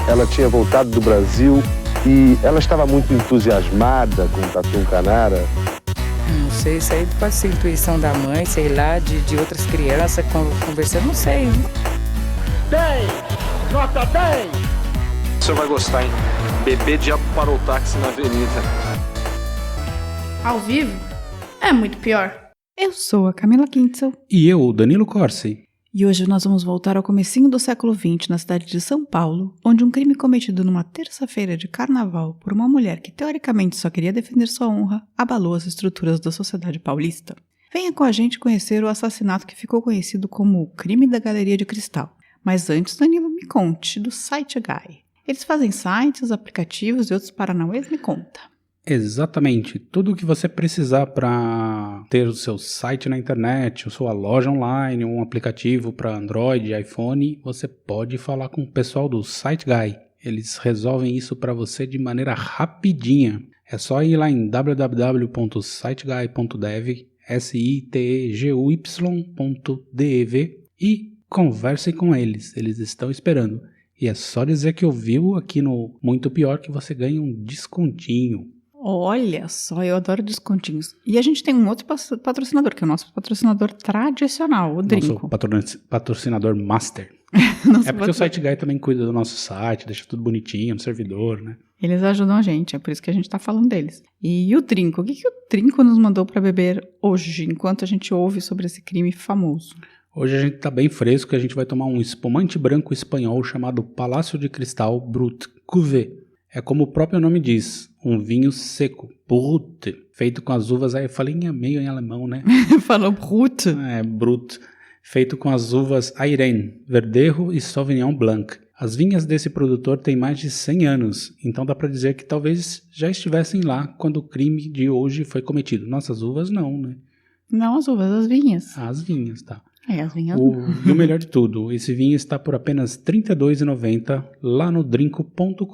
ela tinha voltado do Brasil e ela estava muito entusiasmada com o Tatu Canara. Não sei, isso aí pode ser intuição da mãe, sei lá, de outras crianças conversando, não sei. 10! Nota 10! O senhor vai gostar, hein? Bebê diabo parou o táxi na avenida. Ao vivo é muito pior. Eu sou a Camila Kintzel. E eu, o Danilo Corsi. E hoje nós vamos voltar ao comecinho do século XX na cidade de São Paulo, onde um crime cometido numa terça-feira de carnaval por uma mulher que teoricamente só queria defender sua honra abalou as estruturas da sociedade paulista. Venha com a gente conhecer o assassinato que ficou conhecido como o crime da Galeria de Cristal. Mas antes, Danilo, me conte do Site Guy. Eles fazem sites, aplicativos e outros paranauês, me conta. Exatamente, tudo o que você precisar para ter o seu site na internet, a sua loja online, um aplicativo para Android e iPhone, você pode falar com o pessoal do Site Guy. Eles resolvem isso para você de maneira rapidinha. É só ir lá em www.siteguy.dev, siteguy.dev e converse com eles. Eles estão esperando. E é só dizer que ouviu aqui no Muito Pior que você ganha um descontinho. Olha só, eu adoro descontinhos. E a gente tem um outro patrocinador, que é o nosso patrocinador tradicional, o Drinco. Nosso patrocinador master. Porque o Site Guy também cuida do nosso site, deixa tudo bonitinho no servidor, né? Eles ajudam a gente, é por isso que a gente tá falando deles. E o Drinco? O que o Drinco nos mandou para beber hoje, enquanto a gente ouve sobre esse crime famoso? Hoje a gente tá bem fresco e a gente vai tomar um espumante branco espanhol chamado Palácio de Cristal Brut Cuvée. É como o próprio nome diz, um vinho seco, Brut, feito com as uvas, aí eu falei meio em alemão, né? Falou Brut. É, Brut, feito com as uvas Airen, Verdejo e Sauvignon Blanc. As vinhas desse produtor têm mais de 100 anos, então dá para dizer que talvez já estivessem lá quando o crime de hoje foi cometido. Nossas uvas não, né? Não as uvas, as vinhas. As vinhas, tá. É, as vinhas. E o melhor de tudo, esse vinho está por apenas R$ 32,90 lá no drinco.com.br.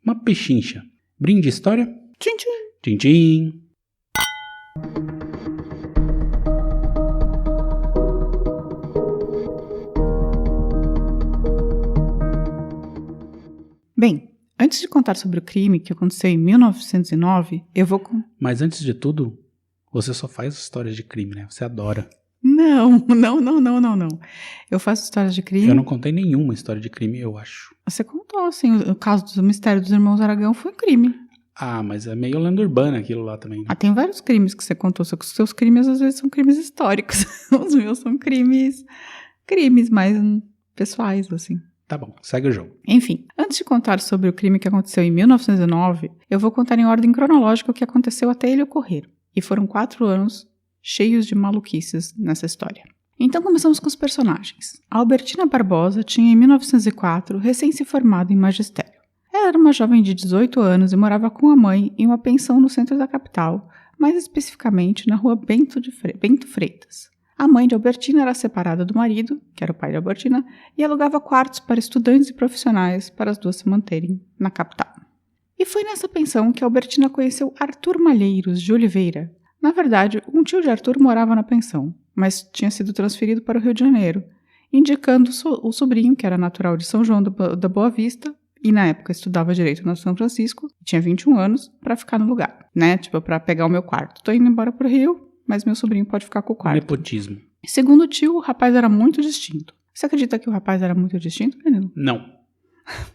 Uma pechincha. Brinde história? Tchim, tchim. Tchim, tchim. Bem, antes de contar sobre o crime que aconteceu em 1909, eu vou... Mas antes de tudo, você só faz histórias de crime, né? Você adora. Não. Eu faço histórias de crime. Eu não contei nenhuma história de crime, eu acho. Você contou, assim, o caso do mistério dos irmãos Aragão foi um crime. Ah, mas é meio lenda urbana aquilo lá também, né? Ah, tem vários crimes que você contou, só que os seus crimes às vezes são crimes históricos. Os meus são crimes mais pessoais, assim. Tá bom, segue o jogo. Enfim, antes de contar sobre o crime que aconteceu em 1909, eu vou contar em ordem cronológica o que aconteceu até ele ocorrer. E foram 4 anos cheios de maluquices nessa história. Então começamos com os personagens. A Albertina Barbosa tinha em 1904 recém se formado em magistério. Ela era uma jovem de 18 anos e morava com a mãe em uma pensão no centro da capital, mais especificamente na rua Bento Freitas. A mãe de Albertina era separada do marido, que era o pai de Albertina, e alugava quartos para estudantes e profissionais para as duas se manterem na capital. E foi nessa pensão que Albertina conheceu Arthur Malheiros de Oliveira. Na verdade, um tio de Arthur morava na pensão, mas tinha sido transferido para o Rio de Janeiro, indicando o sobrinho, que era natural de São João da Boa Vista, e na época estudava Direito na São Francisco, tinha 21 anos, para ficar no lugar, né? Tipo, para pegar o meu quarto. Tô indo embora pro Rio, mas meu sobrinho pode ficar com o quarto. Nepotismo. Segundo o tio, o rapaz era muito distinto. Você acredita que o rapaz era muito distinto, Danilo? Não.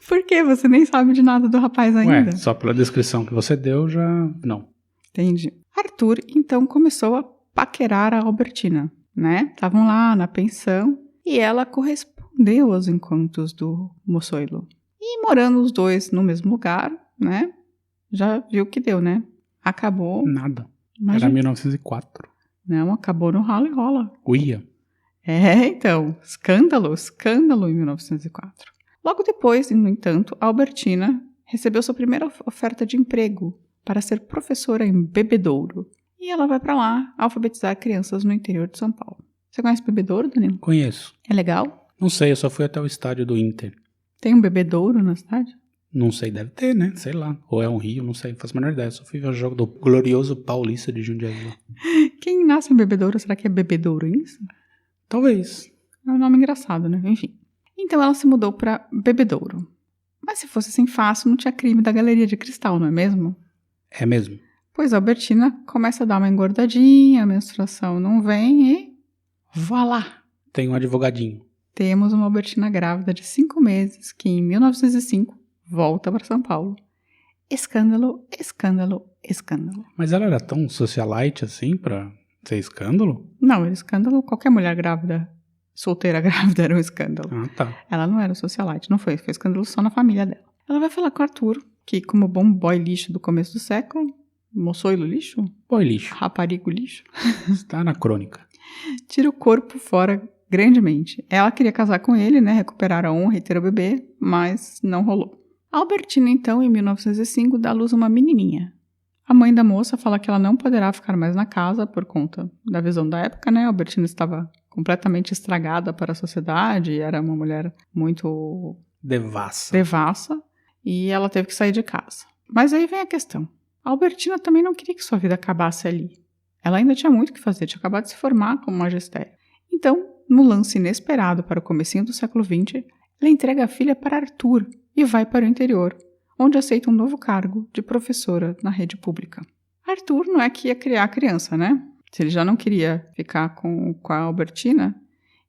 Por quê? Você nem sabe de nada do rapaz ainda? Ué, só pela descrição que você deu, já... Não. Entendi. Arthur, então, começou a paquerar a Albertina, né? Estavam lá na pensão e ela correspondeu aos encantos do moçoilo. E morando os dois no mesmo lugar, né? Já viu o que deu, né? Acabou... Nada. Imagina. Era 1904. Não, acabou no ralo e rola. Uia. É, então, escândalo em 1904. Logo depois, no entanto, a Albertina recebeu sua primeira oferta de emprego para ser professora em Bebedouro. E ela vai para lá alfabetizar crianças no interior de São Paulo. Você conhece Bebedouro, Danilo? Conheço. É legal? Não sei, eu só fui até o estádio do Inter. Tem um Bebedouro na cidade? Não sei, deve ter, né? Sei lá. Ou é um rio, não sei, não faço a menor ideia. Eu só fui ver o jogo do glorioso Paulista de Jundiaí. Quem nasce em Bebedouro, será que é Bebedourense? Talvez. É um nome engraçado, né? Enfim. Então ela se mudou para Bebedouro. Mas se fosse assim fácil, não tinha crime da Galeria de Cristal, não é mesmo? É mesmo? Pois a Albertina começa a dar uma engordadinha, a menstruação não vem e... voilá! Tem um advogadinho. Temos uma Albertina grávida de 5 meses que em 1905 volta para São Paulo. Escândalo, escândalo, escândalo. Mas ela era tão socialite assim pra ser escândalo? Não, era escândalo. Qualquer mulher grávida, solteira grávida, era um escândalo. Ah, tá. Ela não era socialite, não foi. Foi escândalo só na família dela. Ela vai falar com o Arthur, que como bom boy lixo do começo do século, moçoilo lixo, Boy lixo. raparigo lixo, Está na crônica. tira o corpo fora grandemente. Ela queria casar com ele, né, recuperar a honra e ter o bebê, mas não rolou. A Albertina, então, em 1905, dá à luz uma menininha. A mãe da moça fala que ela não poderá ficar mais na casa por conta da visão da época, né? A Albertina estava completamente estragada para a sociedade, era uma mulher muito devassa, e ela teve que sair de casa. Mas aí vem a questão. A Albertina também não queria que sua vida acabasse ali. Ela ainda tinha muito o que fazer, tinha acabado de se formar como magistério. Então, no lance inesperado para o comecinho do século XX, ela entrega a filha para Arthur e vai para o interior, onde aceita um novo cargo de professora na rede pública. Arthur não é que ia criar a criança, né? Se ele já não queria ficar com a Albertina,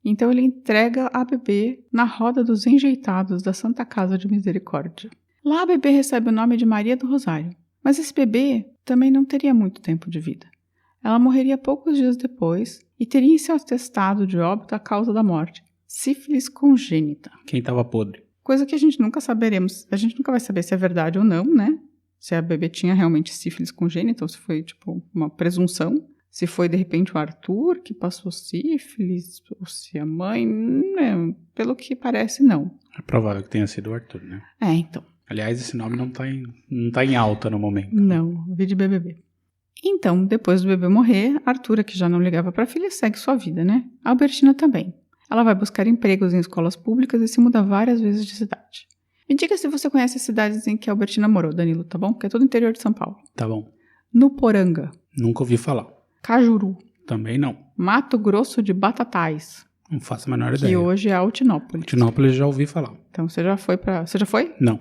então ele entrega a bebê na roda dos enjeitados da Santa Casa de Misericórdia. Lá a bebê recebe o nome de Maria do Rosário, mas esse bebê também não teria muito tempo de vida. Ela morreria poucos dias depois e teria em seu atestado de óbito a causa da morte, sífilis congênita. Quem tava podre? Coisa que a gente nunca saberemos, a gente nunca vai saber se é verdade ou não, né? Se a bebê tinha realmente sífilis congênita ou se foi, tipo, uma presunção. Se foi, de repente, o Arthur que passou sífilis, ou se a mãe... Não, pelo que parece, não. É provável que tenha sido o Arthur, né? É, então. Aliás, esse nome não tá em alta no momento. Não, vi de BBB. Então, depois do bebê morrer, Arthur, que já não ligava para a filha, segue sua vida, né? A Albertina também. Ela vai buscar empregos em escolas públicas e se muda várias vezes de cidade. Me diga se você conhece as cidades em que a Albertina morou, Danilo, tá bom? Porque é todo o interior de São Paulo. Tá bom. Nuporanga. Nunca ouvi falar. Cajuru. Também não. Mato Grosso de Batatais. Não faço a menor Que ideia. hoje é Altinópolis. Altinópolis já ouvi falar. Então você já foi pra... Você já foi? Não.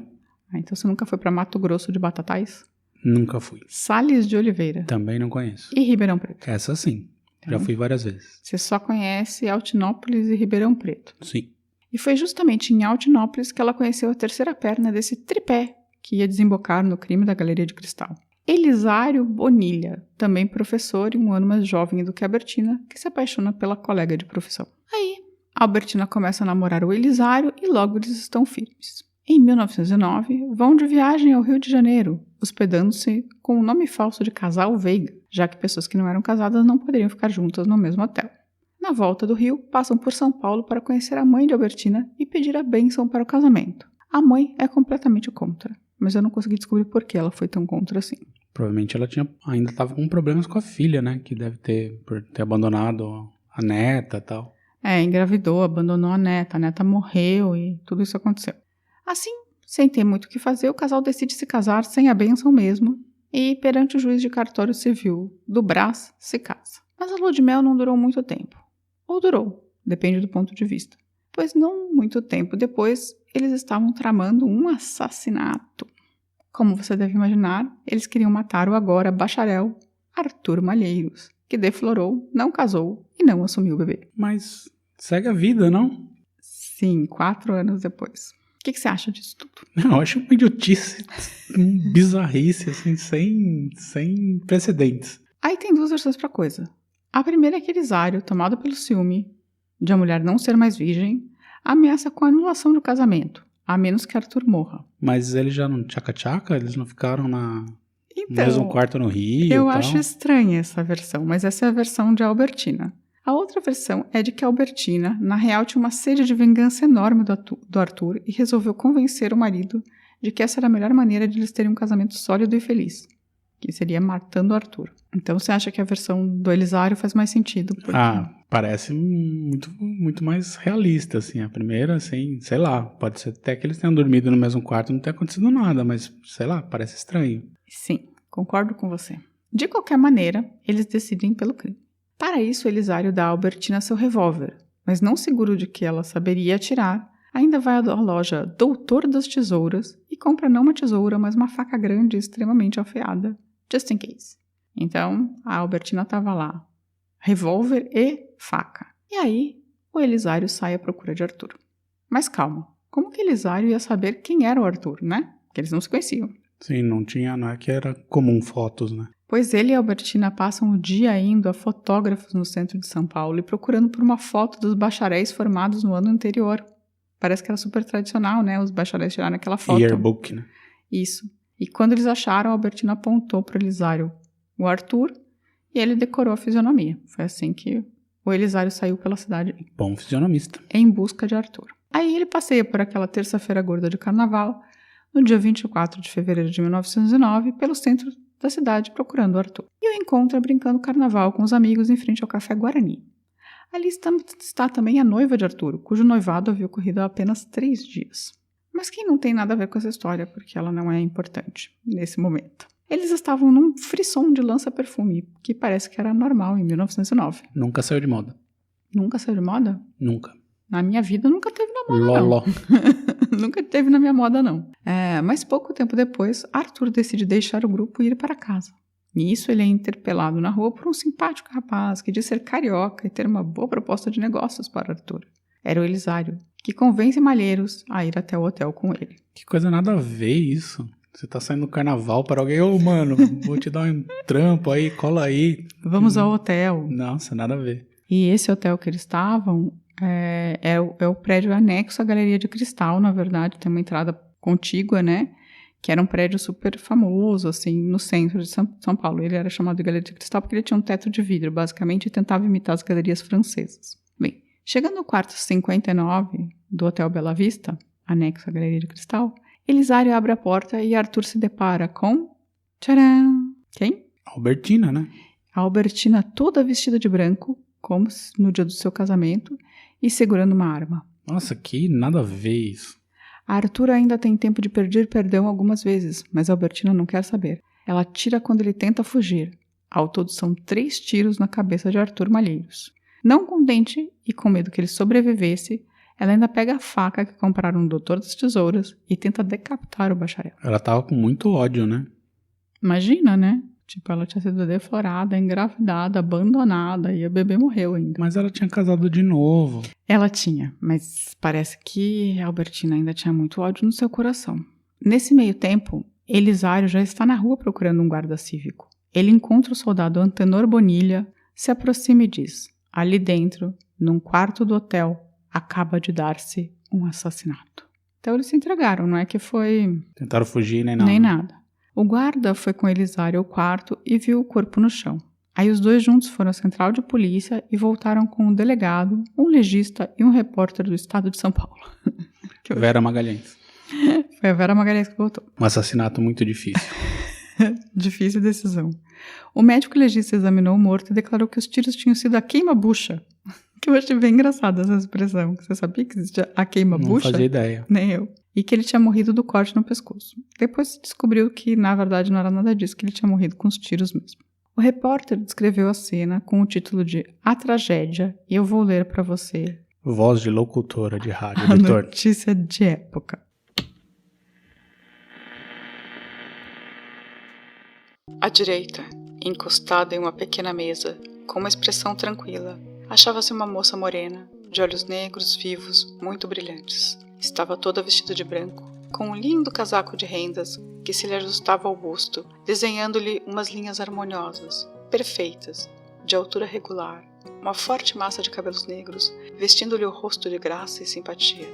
Ah, então você nunca foi pra Mato Grosso de Batatais? Nunca fui. Sales de Oliveira. Também não conheço. E Ribeirão Preto. Essa sim. Já fui várias vezes. Você só conhece Altinópolis e Ribeirão Preto. Sim. E foi justamente em Altinópolis que ela conheceu a terceira perna desse tripé que ia desembocar no crime da Galeria de Cristal. Elisário Bonilha, também professor e um ano mais jovem do que a Albertina, que se apaixona pela colega de profissão. Aí, a Albertina começa a namorar o Elisário e logo eles estão firmes. Em 1909, vão de viagem ao Rio de Janeiro, hospedando-se com o nome falso de Casal Veiga, já que pessoas que não eram casadas não poderiam ficar juntas no mesmo hotel. Na volta do Rio, passam por São Paulo para conhecer a mãe de Albertina e pedir a bênção para o casamento. A mãe é completamente contra, mas eu não consegui descobrir por que ela foi tão contra assim. Provavelmente ela ainda estava com problemas com a filha, né? Que deve ter abandonado a neta e tal. Engravidou, abandonou a neta morreu e tudo isso aconteceu. Assim, sem ter muito o que fazer, o casal decide se casar sem a bênção mesmo e, perante o juiz de cartório civil do Brás, se casa. Mas a lua de mel não durou muito tempo. Ou durou, depende do ponto de vista. Pois não muito tempo depois, eles estavam tramando um assassinato. Como você deve imaginar, eles queriam matar o agora bacharel Arthur Malheiros, que deflorou, não casou e não assumiu o bebê. Mas segue a vida, não? Sim, 4 anos depois. O que você acha disso tudo? Não, eu acho uma idiotice, bizarrice, assim, sem precedentes. Aí tem 2 versões pra coisa. A primeira é que Elisário, tomado pelo ciúme de a mulher não ser mais virgem, ameaça com a anulação do casamento, a menos que Arthur morra. Mas eles já não tchaca-tchaca? Eles não ficaram no Então, mesmo quarto no Rio? eu e tal? acho estranha essa versão, mas essa é a versão de Albertina. A outra versão é de que a Albertina, na real, tinha uma sede de vingança enorme do Arthur e resolveu convencer o marido de que essa era a melhor maneira de eles terem um casamento sólido e feliz, que seria matando o Arthur. Então você acha que a versão do Elisário faz mais sentido? Porque... Parece muito mais realista, assim. A primeira, assim, sei lá, pode ser até que eles tenham dormido no mesmo quarto e não tenha acontecido nada, mas, sei lá, parece estranho. Sim, concordo com você. De qualquer maneira, eles decidem pelo crime. Para isso, Elisário dá a Albertina seu revólver, mas não seguro de que ela saberia atirar, ainda vai à loja Doutor das Tesouras e compra não uma tesoura, mas uma faca grande e extremamente afiada, just in case. Então, a Albertina estava lá, revólver e faca. E aí, o Elisário sai à procura de Arthur. Mas calma, como que Elisário ia saber quem era o Arthur, né? Porque eles não se conheciam. Sim, não é que era comum fotos, né? Pois ele e a Albertina passam o dia indo a fotógrafos no centro de São Paulo e procurando por uma foto dos bacharéis formados no ano anterior. Parece que era super tradicional, né? Os bacharéis tiraram aquela foto. Yearbook, né? Isso. E quando eles acharam, a Albertina apontou para o Elisário o Arthur e ele decorou a fisionomia. Foi assim que o Elisário saiu pela cidade Bom fisionomista. em busca de Arthur. Aí ele passeia por aquela terça-feira gorda de carnaval, no dia 24 de fevereiro de 1909, pelo centro da cidade procurando o Arthur. E o encontra brincando carnaval com os amigos em frente ao Café Guarani. Ali está também a noiva de Arthur, cujo noivado havia ocorrido há apenas 3 dias. Mas que não tem nada a ver com essa história, porque ela não é importante nesse momento. Eles estavam num frisson de lança-perfume, que parece que era normal em 1909. Nunca saiu de moda. Nunca saiu de moda? Nunca. Na minha vida nunca teve na moda, Loló. não. Nunca teve na minha moda, não. Mas pouco tempo depois, Arthur decide deixar o grupo e ir para casa. Nisso, ele é interpelado na rua por um simpático rapaz que diz ser carioca e ter uma boa proposta de negócios para Arthur. Era o Elisário, que convence Malheiros a ir até o hotel com ele. Que coisa nada a ver isso. Você tá saindo do carnaval para alguém, mano, vou te dar um trampo aí, cola aí. Vamos ao hotel. Nossa, nada a ver. E esse hotel que eles estavam é o prédio anexo à Galeria de Cristal, na verdade, tem uma entrada contígua, né? Que era um prédio super famoso, assim, no centro de São Paulo. Ele era chamado de Galeria de Cristal porque ele tinha um teto de vidro, basicamente, e tentava imitar as galerias francesas. Bem, chegando no quarto 59 do Hotel Bela Vista, anexo à Galeria de Cristal, Elisário abre a porta e Arthur se depara com... Tcharam! Quem? Albertina, né? A Albertina toda vestida de branco, como no dia do seu casamento, e segurando uma arma. Nossa, que nada a ver isso. A Arthur ainda tem tempo de pedir perdão algumas vezes, mas a Albertina não quer saber. Ela atira quando ele tenta fugir. Ao todo são 3 tiros na cabeça de Arthur Malheiros. Não contente e com medo que ele sobrevivesse, ela ainda pega a faca que compraram no Doutor das Tesouras e tenta decapitar o bacharel. Ela tava com muito ódio, né? Imagina, né? Tipo, ela tinha sido deflorada, engravidada, abandonada e o bebê morreu ainda. Mas ela tinha casado de novo. Ela tinha, mas parece que a Albertina ainda tinha muito ódio no seu coração. Nesse meio tempo, Elisário já está na rua procurando um guarda cívico. Ele encontra o soldado Antenor Bonilha, se aproxima e diz: ali dentro, num quarto do hotel, acaba de dar-se um assassinato. Então eles se entregaram, não é que foi... Tentaram fugir, nem nada. Nem nada. O guarda foi com Elisário ao quarto e viu o corpo no chão. Aí os dois juntos foram à central de polícia e voltaram com um delegado, um legista e um repórter do estado de São Paulo. Vera Magalhães. Foi a Vera Magalhães que voltou. Um assassinato muito difícil. Difícil decisão. O médico legista examinou o morto e declarou que os tiros tinham sido a queima-bucha. Que eu achei bem engraçada essa expressão. Você sabia que existia a queima-bucha? Não fazia ideia. Nem eu. E que ele tinha morrido do corte no pescoço. Depois se descobriu que, na verdade, não era nada disso, que ele tinha morrido com os tiros mesmo. O repórter descreveu a cena com o título de A Tragédia, e eu vou ler para você. Voz de locutora de rádio, A editor. notícia de época. À direita, encostada em uma pequena mesa, com uma expressão tranquila, achava-se uma moça morena, de olhos negros vivos, muito brilhantes. Estava toda vestida de branco, com um lindo casaco de rendas que se lhe ajustava ao busto, desenhando-lhe umas linhas harmoniosas, perfeitas, de altura regular, uma forte massa de cabelos negros, vestindo-lhe o rosto de graça e simpatia.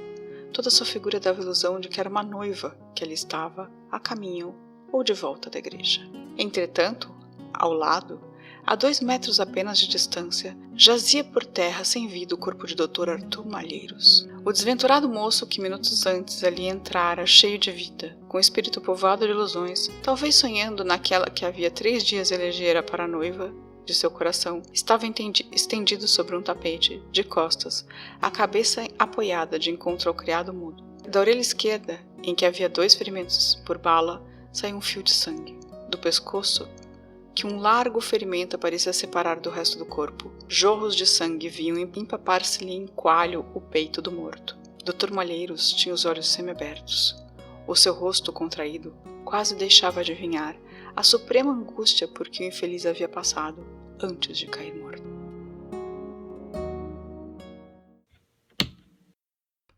Toda sua figura dava a ilusão de que era uma noiva que ali estava, a caminho ou de volta da igreja. Entretanto, ao lado, a 2 metros apenas de distância, jazia por terra sem vida o corpo de Dr. Arthur Malheiros. O desventurado moço que minutos antes ali entrara cheio de vida, com o espírito povoado de ilusões, talvez sonhando naquela que havia 3 dias elegera para a noiva de seu coração, estava estendido sobre um tapete, de costas, a cabeça apoiada de encontro ao criado mudo. Da orelha esquerda, em que havia 2 ferimentos por bala, saiu um fio de sangue. Do pescoço, que um largo ferimento parecia separar do resto do corpo. Jorros de sangue vinham empapar-se-lhe em coalho o peito do morto. Dr. Malheiros tinha os olhos semiabertos. O seu rosto contraído quase deixava adivinhar a suprema angústia por que o infeliz havia passado antes de cair morto.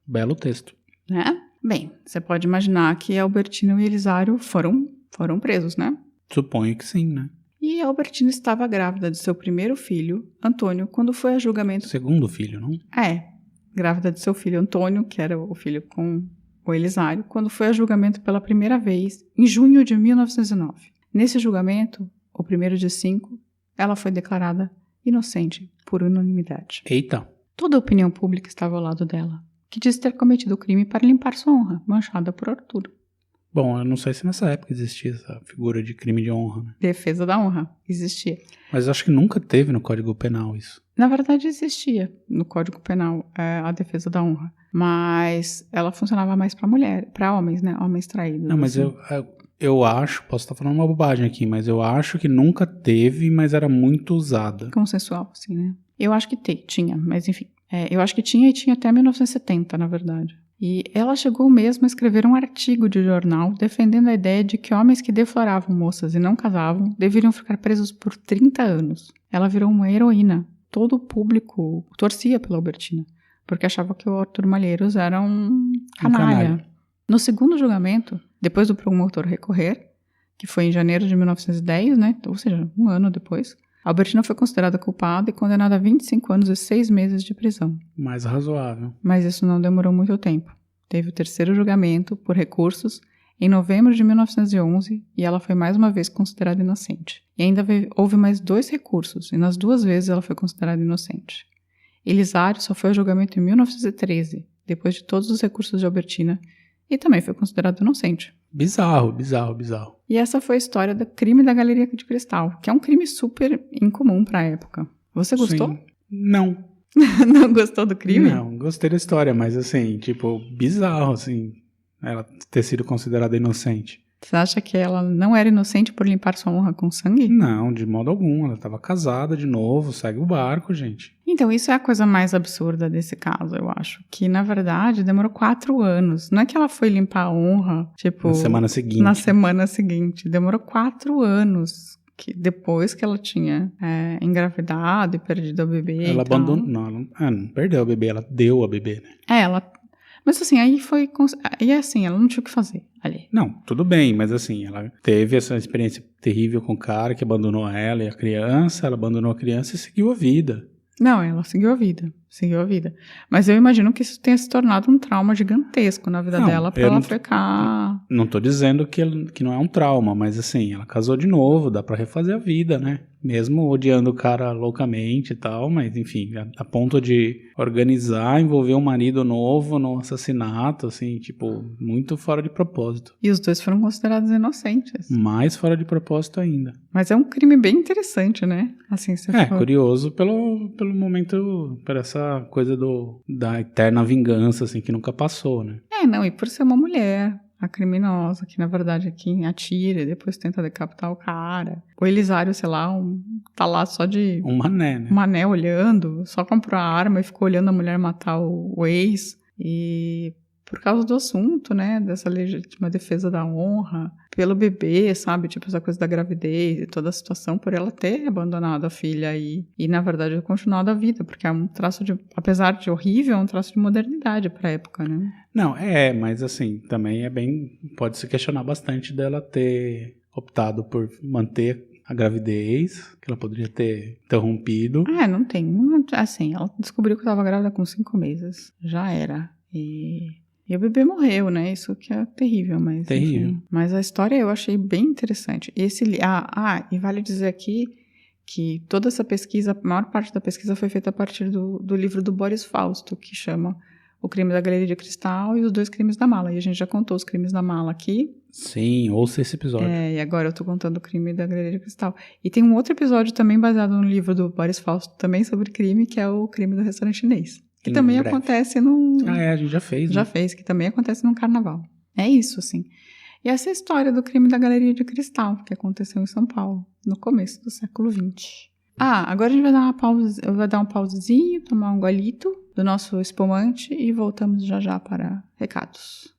Belo texto. Né? Bem, você pode imaginar que Albertina e Elisário foram presos, né? Suponho que sim, né? E Albertina estava grávida de seu primeiro filho, Antônio, quando foi a julgamento... Segundo filho, não? Grávida de seu filho Antônio, que era o filho com o Elisário, quando foi a julgamento pela primeira vez, em junho de 1909. Nesse julgamento, o primeiro de 5, ela foi declarada inocente por unanimidade. Eita. Toda a opinião pública estava ao lado dela, que disse ter cometido o crime para limpar sua honra, manchada por Arturo. Bom, eu não sei se nessa época existia essa figura de crime de honra, né? Defesa da honra, existia. Mas eu acho que nunca teve no Código Penal isso. Na verdade, existia no Código Penal a defesa da honra, mas ela funcionava mais para homens, né? Homens traídos. Não, mas assim. eu acho, posso estar falando uma bobagem aqui, mas eu acho que nunca teve, mas era muito usada. Consensual, assim, né? Eu acho que tinha, mas enfim. Eu acho que tinha e tinha até 1970, na verdade. E ela chegou mesmo a escrever um artigo de jornal defendendo a ideia de que homens que defloravam moças e não casavam deveriam ficar presos por 30 anos. Ela virou uma heroína. Todo o público torcia pela Albertina, porque achava que o Arthur Malheiros era um canalha. No segundo julgamento, depois do promotor recorrer, que foi em janeiro de 1910, né? Ou seja, um ano depois, Albertina foi considerada culpada e condenada a 25 anos e 6 meses de prisão. Mais razoável. Mas isso não demorou muito tempo. Teve o terceiro julgamento, por recursos, em novembro de 1911, e ela foi mais uma vez considerada inocente. E ainda houve mais 2 recursos, e nas 2 vezes ela foi considerada inocente. Elisário só foi ao julgamento em 1913, depois de todos os recursos de Albertina, e também foi considerado inocente. Bizarro. E essa foi a história do crime da Galeria de Cristal, que é um crime super incomum para a época. Você gostou? Sim. Não. Não gostou do crime? Não, gostei da história, mas assim, tipo, bizarro, assim, ela ter sido considerada inocente. Você acha que ela não era inocente por limpar sua honra com sangue? Não, de modo algum. Ela estava casada de novo, segue o barco, gente. Então, isso é a coisa mais absurda desse caso, eu acho. Que, na verdade, demorou 4 anos. Não é que ela foi limpar a honra, tipo... Na semana seguinte. Na semana seguinte. Demorou 4 anos. Que depois que ela tinha engravidado e perdido a bebê. Ela abandonou. Não perdeu a bebê, ela deu a bebê, né? Ela. Mas assim, aí foi. E assim, ela não tinha o que fazer ali. Não, tudo bem, mas assim, ela teve essa experiência terrível com o cara que abandonou ela e a criança, ela abandonou a criança e seguiu a vida. Não, ela seguiu a vida. Mas eu imagino que isso tenha se tornado um trauma gigantesco na vida dela pra ela ficar... Não tô dizendo que não é um trauma, mas assim, ela casou de novo, dá pra refazer a vida, né? Mesmo odiando o cara loucamente e tal, mas enfim, a ponto de organizar, envolver um marido novo no assassinato, assim, tipo, muito fora de propósito. E os 2 foram considerados inocentes. Mais fora de propósito ainda. Mas é um crime bem interessante, né? Assim, curioso pelo momento, por essa coisa da eterna vingança, assim, que nunca passou, né? E por ser uma mulher, a criminosa, que na verdade é quem atira e depois tenta decapitar o cara. O Elisário, sei lá, tá lá só de... Um mané, né? Um mané olhando, só comprou a arma e ficou olhando a mulher matar o ex. E por causa do assunto, né, dessa legítima defesa da honra, pelo bebê, sabe, tipo essa coisa da gravidez e toda a situação, por ela ter abandonado a filha e na verdade continuado a vida, porque é um traço de, apesar de horrível, é um traço de modernidade pra época, né? Não, mas assim, também pode se questionar bastante dela ter optado por manter a gravidez, que ela poderia ter interrompido. Não tem, assim, ela descobriu que estava grávida com 5 meses, já era, e o bebê morreu, né? Isso que é terrível, mas... Terrível. Enfim. Mas a história eu achei bem interessante. E vale dizer aqui que toda essa pesquisa, a maior parte da pesquisa foi feita a partir do livro do Boris Fausto, que chama O Crime da Galeria de Cristal e os 2 Crimes da Mala. E a gente já contou os crimes da mala aqui. Sim, ouça esse episódio. E agora eu tô contando o crime da Galeria de Cristal. E tem um outro episódio também baseado no livro do Boris Fausto, também sobre crime, que é o crime do restaurante chinês. Que também acontece num... a gente já fez, né? Já fez, que também acontece num carnaval. É isso, assim. E essa é a história do crime da Galeria de Cristal, que aconteceu em São Paulo, no começo do século XX. Agora a gente vai dar uma pausa, eu vou dar um pausezinho, tomar um golito do nosso espumante e voltamos já para recados.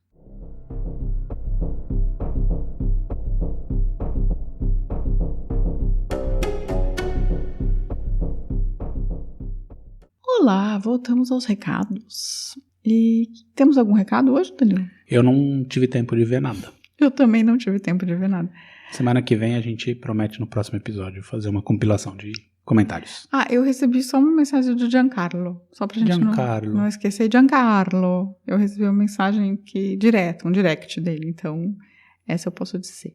Olá, voltamos aos recados. E temos algum recado hoje, Danilo? Eu não tive tempo de ver nada. Eu também não tive tempo de ver nada. Semana que vem a gente promete no próximo episódio fazer uma compilação de comentários. Eu recebi só uma mensagem do Giancarlo. Só pra gente não esquecer. Giancarlo. Eu recebi uma mensagem um direct dele. Então, essa eu posso dizer.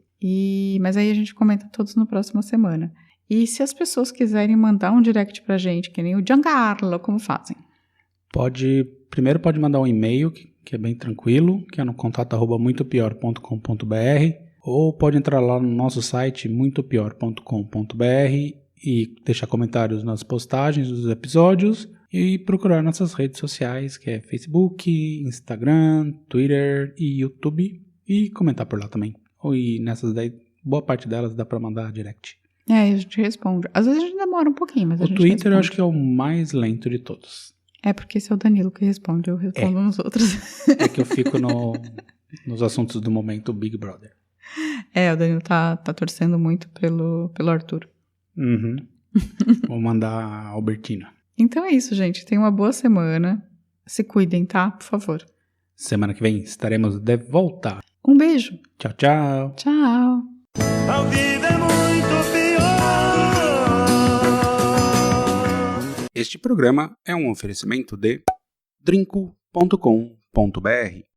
Mas aí a gente comenta todos na próxima semana. E se as pessoas quiserem mandar um direct pra gente, que nem o Giancarlo, como fazem? Primeiro pode mandar um e-mail, que é bem tranquilo, que é no contato@muitopior.com.br, ou pode entrar lá no nosso site muitopior.com.br e deixar comentários nas postagens dos episódios e procurar nossas redes sociais, que é Facebook, Instagram, Twitter e YouTube, e comentar por lá também. E nessas daí, boa parte delas dá pra mandar direct. A gente responde. Às vezes a gente demora um pouquinho, mas a gente Twitter responde. eu acho que é o mais lento de todos. É porque esse é o Danilo que responde, eu respondo nos outros. É que eu fico nos assuntos do momento Big Brother. O Danilo tá torcendo muito pelo Arthur. Uhum. Vou mandar a Albertina. Então é isso, gente. Tenham uma boa semana. Se cuidem, tá? Por favor. Semana que vem estaremos de volta. Um beijo. Tchau, tchau. Tchau. Ao vivo é muito pior. Este programa é um oferecimento de drinco.com.br.